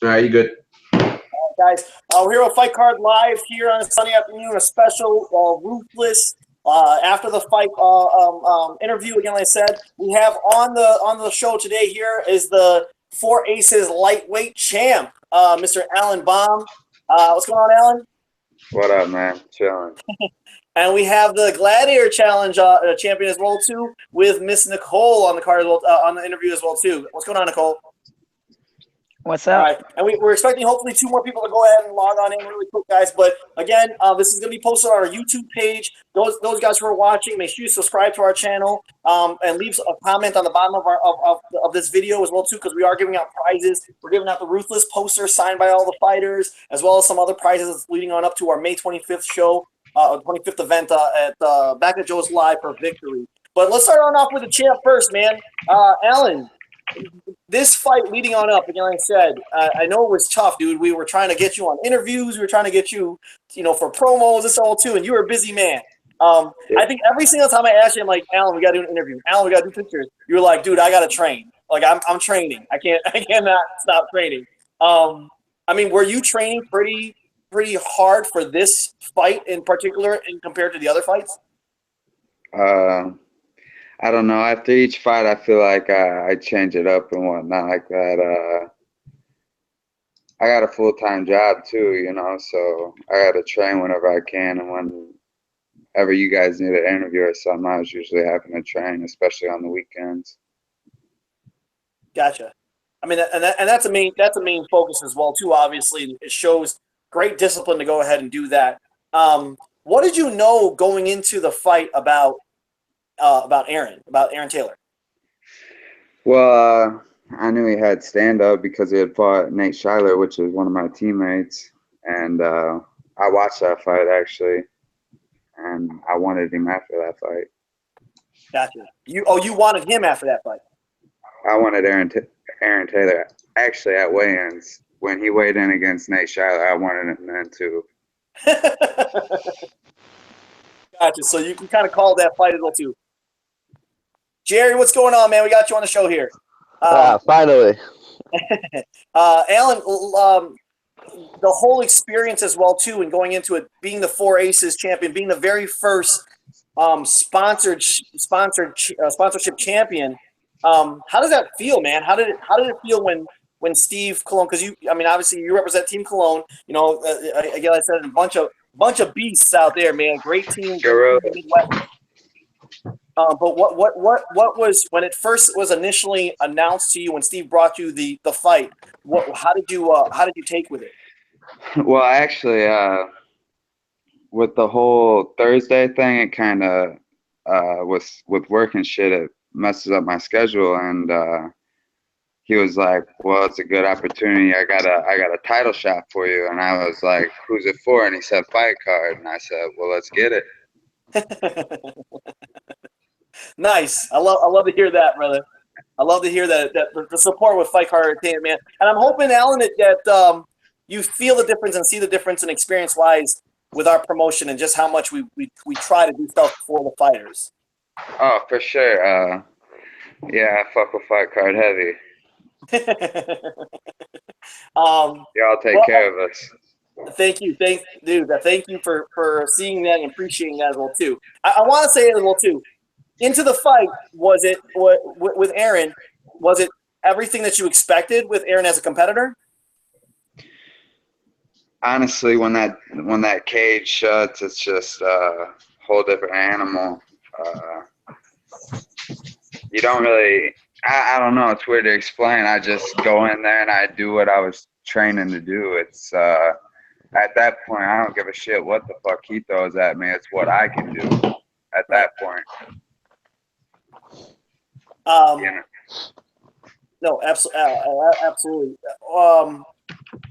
All right, you good? Guys. We're here with Fight Card Live here on a Sunday afternoon, a special Ruthless after the fight interview. Again, like I said, we have on the show today here is the Four Aces lightweight champ, Mr. Alan Baum. What's going on, Alan? What up, man? Chilling. And we have the Gladiator Challenge champion as well too, with Miss Nicole on the card as well, on the interview as well too. What's going on, Nicole? What's up? All right, and we're expecting hopefully 2 more people to go ahead and log on in really quick, guys. But again, this is going to be posted on our YouTube page. Those guys who are watching, make sure you subscribe to our channel and leave a comment on the bottom of this video as well too, because we are giving out prizes. We're giving out the Ruthless poster signed by all the fighters, as well as some other prizes leading on up to our May 25th show, 25th event at Back at Joe's Live for Victory. But let's start on off with the champ first, man. Alan. This fight leading on up, again, like I said, I know it was tough, dude. We were trying to get you on interviews. We were trying to get you, for promos, this all too, and you were a busy man. I think every single time I asked you, I'm like, Alan, we got to do an interview. Alan, we got to do pictures. You were like, dude, I got to train. Like, I'm training. I cannot stop training. I mean, were you training pretty hard for this fight in particular, and compared to the other fights? I don't know. After each fight, I feel like I change it up and whatnot like that. I got a full-time job too, so I got to train whenever I can. And whenever you guys need an interview or something, I was usually having to train, especially on the weekends. Gotcha. I mean, and that's a main focus as well too. Obviously, it shows great discipline to go ahead and do that. What did you know going into the fight about Aaron Taylor? Well, I knew he had stand-up because he had fought Nate Schuyler, which is one of my teammates, and I watched that fight actually, and I wanted him after that fight. Gotcha. You wanted him after that fight? I wanted Aaron Taylor actually at weigh-ins when he weighed in against Nate Schuyler. I wanted him then too. Gotcha. So you can kind of call that fight as well too. Jerry, what's going on, man? We got you on the show here. Finally. Alan, the whole experience as well too, and going into it, being the Four Aces champion, being the very first sponsorship champion. How does that feel, man? How did it feel when Steve Colon? Because obviously you represent Team Cologne. Again, I said a bunch of beasts out there, man. Great team. But what was, when it first was initially announced to you, when Steve brought you the fight? How did you take with it? Well, actually, with the whole Thursday thing, it kind of with work and shit, it messes up my schedule. And he was like, "Well, it's a good opportunity. I got a title shot for you." And I was like, "Who's it for?" And he said, "Fight card." And I said, "Well, let's get it." Nice. I love to hear that, brother. I love to hear that the support with Fight Card Entertainment, man. And I'm hoping, Alan, that you feel the difference and see the difference in experience-wise with our promotion and just how much we try to do stuff for the fighters. Oh, for sure. Yeah, I fuck with Fight Card heavy. Y'all take care of us. Thank you. Thank you for seeing that and appreciating that as well too. I want to say as well too. Into the fight, was it with Aaron? Was it everything that you expected with Aaron as a competitor? Honestly, when that cage shuts, it's just a whole different animal. You don't really. I don't know. It's weird to explain. I just go in there and I do what I was training to do. It's at that point, I don't give a shit what the fuck he throws at me. It's what I can do at that point. No, absolutely.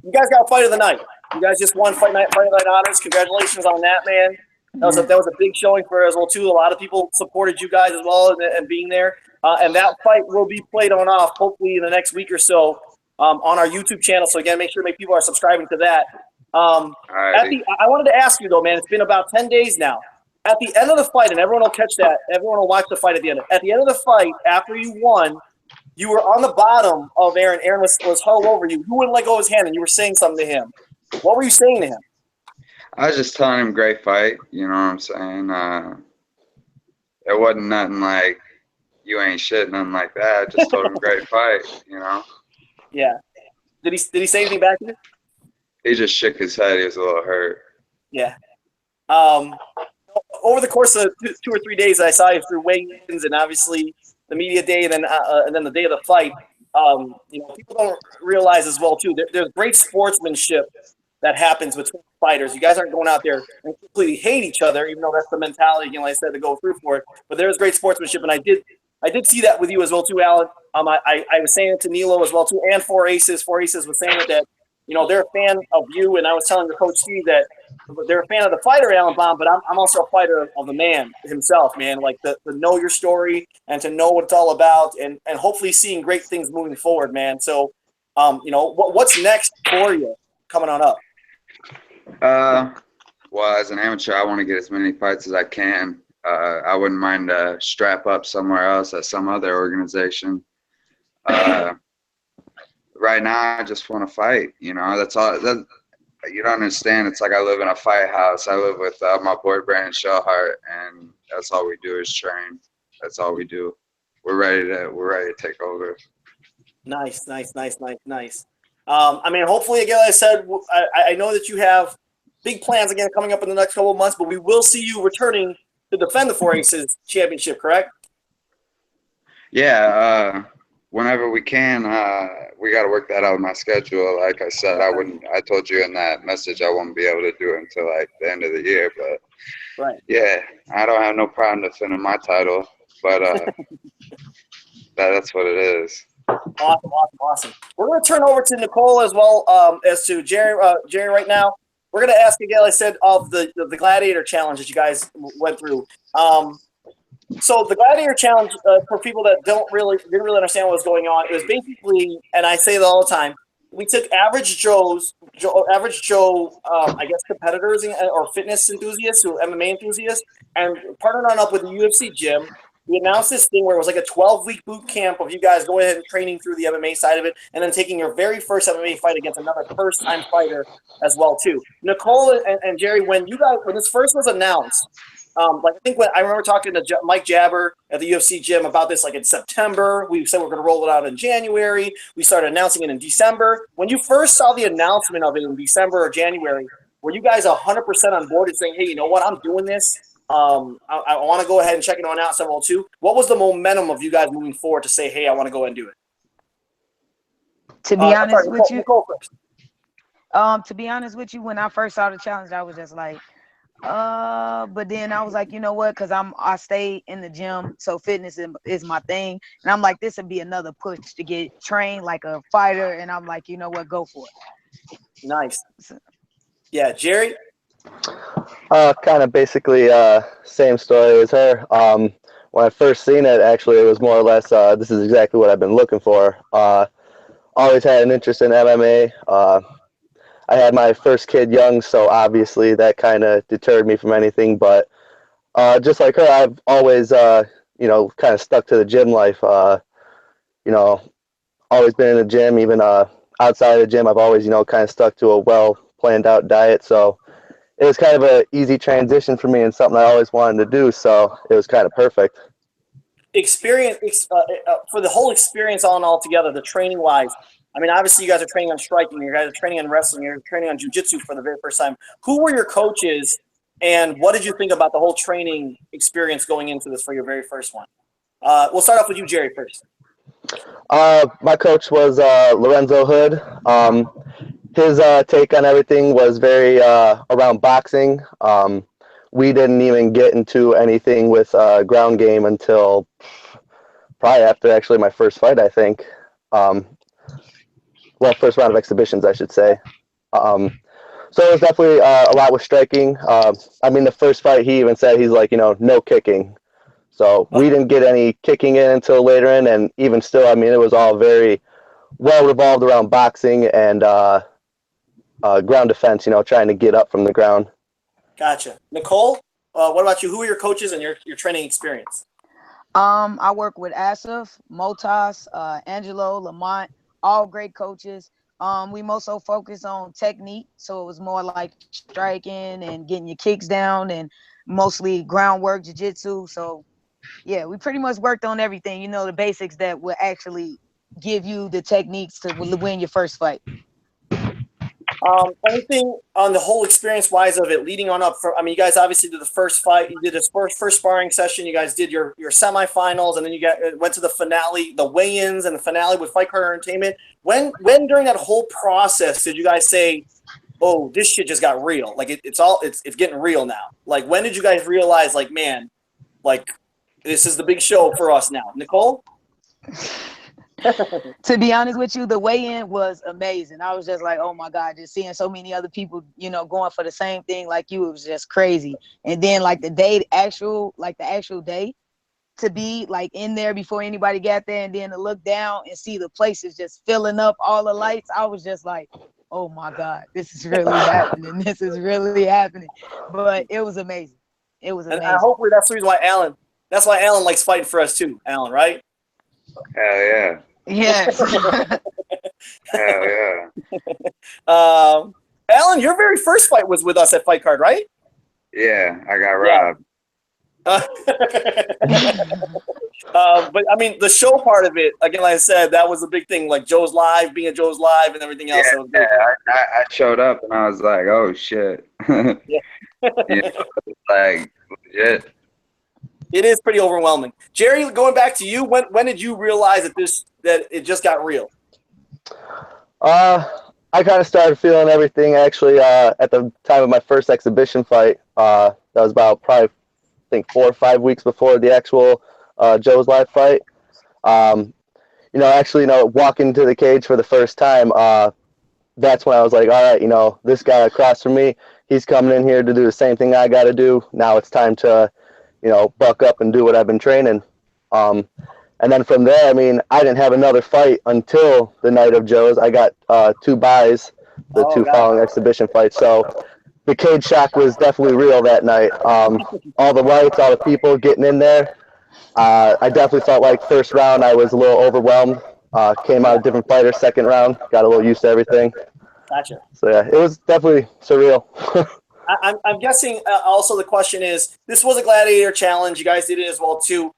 You guys got fight of the night. You guys just won fight of the night honors. Congratulations on that, man. That was a big showing for as well too. A lot of people supported you guys as well and being there. And that fight will be played on off hopefully in the next week or so on our YouTube channel. So again, make sure people are subscribing to that. I wanted to ask you though, man. It's been about 10 days now. At the end of the fight, and everyone will catch that. Everyone will watch the fight at the end. At the end of the fight, after you won, you were on the bottom of Aaron. Aaron was huddled over you. You wouldn't let go of his hand, and you were saying something to him. What were you saying to him? I was just telling him great fight. You know what I'm saying? It wasn't nothing like you ain't shit, nothing like that. I just told him great fight. You know. Yeah. Did he say anything back to you? He just shook his head. He was a little hurt. Yeah. Over the course of 2 or 3 days, I saw you through weigh-ins and obviously the media day, and then the day of the fight. People don't realize as well too. There's great sportsmanship that happens between fighters. You guys aren't going out there and completely hate each other, even though that's the mentality, like I said, to go through for it. But there's great sportsmanship, and I did see that with you as well too, Alan. I was saying it to Nilo as well too, and Four Aces. Four Aces was saying it that they're a fan of you, and I was telling the coach Steve that they're a fan of the fighter, Alan Baum, but I'm also a fighter of the man himself, man. Like to know your story and to know what it's all about, and hopefully seeing great things moving forward, man. So, what's next for you coming on up? Well, as an amateur, I want to get as many fights as I can. I wouldn't mind strap up somewhere else at some other organization. Right now, I just want to fight. That's all. You don't understand. It's like I live in a fight house. I live with my boy Brandon Shellhart, and that's all we do is train. That's all we do. We're ready to take over. Nice. Hopefully, again, like I said, I know that you have big plans again coming up in the next couple of months, but we will see you returning to defend the Four Aces championship, correct? Yeah, whenever we can, we got to work that out with my schedule. Like I said, I told you in that message I won't be able to do it until like the end of the year, but right. Yeah, I don't have no problem defending my title, but that's what it is. Awesome. We're going to turn over to Nicole as well as to Jerry. Jerry, right now, we're going to ask again, like I said, of the Gladiator Challenge that you guys went through. So the Gladiator Challenge, for people that didn't really understand what was going on, it was basically, and I say that all the time, we took average Joe, I guess competitors or fitness enthusiasts, or MMA enthusiasts, and partnered on up with the UFC gym. We announced this thing where it was like a 12-week boot camp of you guys going ahead and training through the MMA side of it, and then taking your very first MMA fight against another first-time fighter as well too. Nicole and Jerry, when this first was announced, I think when I remember talking to Mike Jabber at the UFC gym about this, like in September, we said we're going to roll it out in January. We started announcing it in December. When you first saw the announcement of it in December or January, were you guys 100% on board and saying, hey, you know what, I'm doing this? I want to go ahead and check it on out several too. What was the momentum of you guys moving forward to say, hey, I want to go ahead and do it? To be honest with you, Nicole first. To be honest with you, when I first saw the challenge, I was just like, but then I was like, you know what? Because I stay in the gym, so fitness is my thing, and I'm like, this would be another push to get trained like a fighter, and I'm like, you know what? Go for it. Nice. Yeah, Jerry. Kind of basically same story as her. When I first seen it, actually, it was more or less this is exactly what I've been looking for. Always had an interest in MMA. I had my first kid young, so obviously that kind of deterred me from anything. But just like her, I've always, kind of stuck to the gym life. Always been in the gym, even outside of the gym. I've always, kind of stuck to a well planned out diet. So it was kind of an easy transition for me and something I always wanted to do. So it was kind of perfect. Experience for the whole experience all together, the training wise. I mean, obviously you guys are training on striking, you guys are training on wrestling, you're training on jiu-jitsu for the very first time. Who were your coaches, and what did you think about the whole training experience going into this for your very first one? We'll start off with you, Jerry, first. My coach was Lorenzo Hood. His take on everything was very around boxing. We didn't even get into anything with ground game until probably after actually my first fight, I think. First round of exhibitions, I should say. So it was definitely a lot with striking. The first fight, he even said, he's like, no kicking. So we didn't get any kicking in until later in, and even still, it was all very well revolved around boxing and ground defense, trying to get up from the ground. Gotcha. Nicole, what about you? Who are your coaches and your training experience? I work with Asif, Motas, Angelo, Lamont, all great coaches. We mostly focus on technique, so it was more like striking and getting your kicks down, and mostly groundwork, jiu-jitsu. So yeah, we pretty much worked on everything. You know, the basics that will actually give you the techniques to win your first fight. Anything on the whole experience wise of it leading on up for, I mean, you guys obviously did the first fight, you did this first sparring session, you guys did your semifinals, and then you went to the finale, the weigh-ins and the finale with Fight Card Entertainment. When during that whole process did you guys say, oh, this shit just got real? Like it's getting real now. Like when did you guys realize, like, man, like this is the big show for us now? Nicole? To be honest with you, the weigh-in was amazing. I was just like, oh my God, just seeing so many other people, you know, going for the same thing like you, it was just crazy. And then like the actual day to be like in there before anybody got there, and then to look down and see the places just filling up, all the lights, I was just like, oh my God, this is really happening. This is really happening. But it was amazing. It was And amazing. hopefully that's the reason why that's why Alan likes fighting for us too, Alan, right? Hell yeah. Yes. Hell yeah. Alan, your very first fight was with us at Fight Card, right? Yeah, I got robbed. But I mean, the show part of it, again, like I said, that was a big thing. Like Joe's Live, being at Joe's Live, and everything else. Yeah, I showed up and I was like, oh shit. Yeah. You know, like legit. It is pretty overwhelming. Jerry, going back to you, when did you realize that it just got real? I kind of started feeling everything actually at the time of my first exhibition fight. That was about probably, I think, 4 or 5 weeks before the actual Joe's Live fight. Walking to the cage for the first time, that's when I was like, all right, this guy across from me, he's coming in here to do the same thing I got to do. Now it's time to, buck up and do what I've been training. And then from there, I mean, I didn't have another fight until the night of Joe's. I got 2 buys, the two following exhibition fights. So the cage shock was definitely real that night. All the lights, all the people getting in there. I definitely felt like first round I was a little overwhelmed. Came out a different fighter. Second round, got a little used to everything. Gotcha. So yeah, it was definitely surreal. I'm guessing also the question is, this was a gladiator challenge. You guys did it as well too.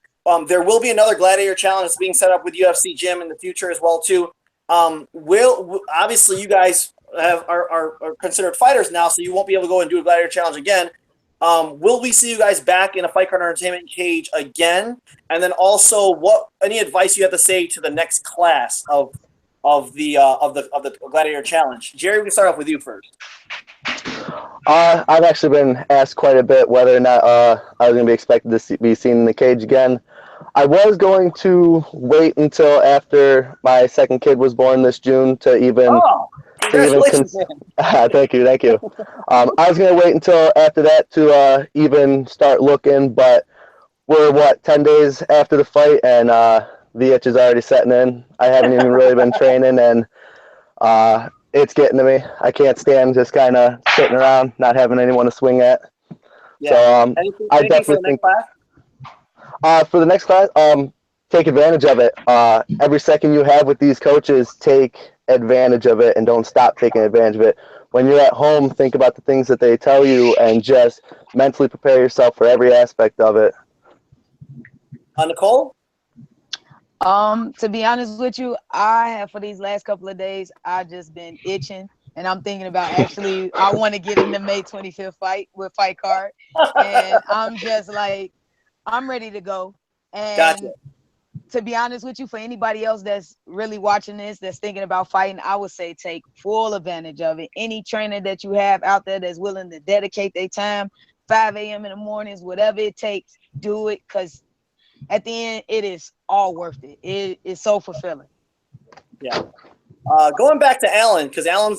There will be another gladiator challenge that's being set up with UFC Gym in the future as well too. Obviously you guys are considered fighters now, so you won't be able to go and do a gladiator challenge again. Will we see you guys back in a Fight Card Entertainment cage again? And then also, any advice you have to say to the next class of the gladiator challenge? Jerry, we can start off with you first. I've actually been asked quite a bit whether or not I was going to be expected to be seen in the cage again. I was going to wait until after my second kid was born this June to even. Congratulations, man. Thank you. I was going to wait until after that to even start looking, but we're 10 days after the fight, and the itch is already setting in. I haven't even really been training, and it's getting to me. I can't stand just kind of sitting around, not having anyone to swing at. Yeah. So I definitely think for the next class, take advantage of it. Every second you have with these coaches, take advantage of it and don't stop taking advantage of it. When you're at home, think about the things that they tell you and just mentally prepare yourself for every aspect of it. Nicole? To be honest with you, I have for these last couple of days, I've just been itching, and I'm thinking about actually, I want to get in the May 25th fight with Fight Card, and I'm just like, I'm ready to go. And gotcha. To be honest with you, for anybody else that's really watching this, that's thinking about fighting, I would say take full advantage of it. Any trainer that you have out there that's willing to dedicate their time, 5 a.m. in the mornings, whatever it takes, do it, because at the end, it is all worth it. It is so fulfilling. Yeah. Going back to Alan, because Alan,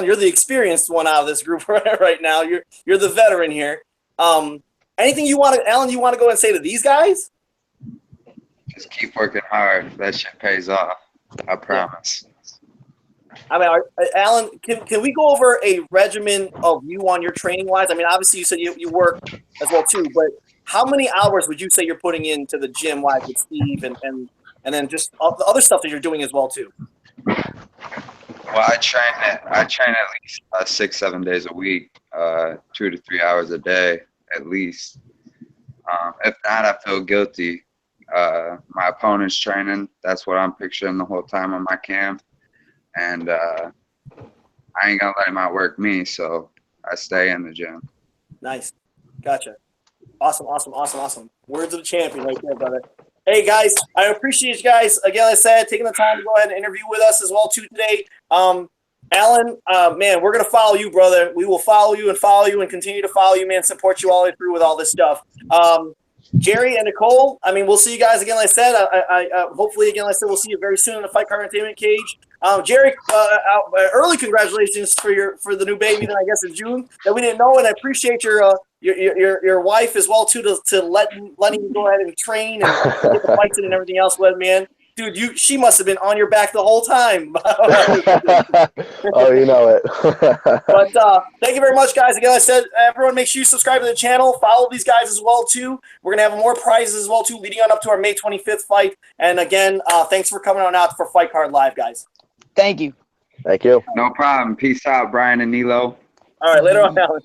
you're the experienced one out of this group right now. You're the veteran here. Anything you want to, Alan, you want to go and say to these guys? Just keep working hard. That shit pays off. I promise. I mean, Alan, can we go over a regimen of you on your training wise? I mean, obviously you said you work as well too, but how many hours would you say you're putting into the gym wise with Steve and then just all the other stuff that you're doing as well too? Well, I train at least 6-7 days a week, 2 to 3 hours a day at least. If not, I feel guilty. My opponent's training. That's what I'm picturing the whole time on my cam, and I ain't gonna let him outwork me, so I stay in the gym. Nice, gotcha. Awesome. Words of the champion right there, brother. Hey guys, I appreciate you guys again. Like I said, taking the time to go ahead and interview with us as well too today. Alan, man, we're gonna follow you, brother. We will follow you and continue to follow you, man. Support you all the way through with all this stuff. Jerry and Nicole, I mean, we'll see you guys again. Like I said, I hopefully again, like I said, we'll see you very soon in the Fight Card Entertainment cage. Jerry, early congratulations for the new baby. Then I guess in June that we didn't know, and I appreciate your wife as well too to letting you go ahead and train and get the fights in and everything else. Well, man, dude, she must have been on your back the whole time. Oh, you know it. But thank you very much, guys. Again, like I said, everyone, make sure you subscribe to the channel. Follow these guys as well too. We're gonna have more prizes as well too, leading on up to our May 25th fight. And again, thanks for coming on out for Fight Card Live, guys. Thank you. Thank you. No problem. Peace out, Brian and Nilo. All right, later on, Alan.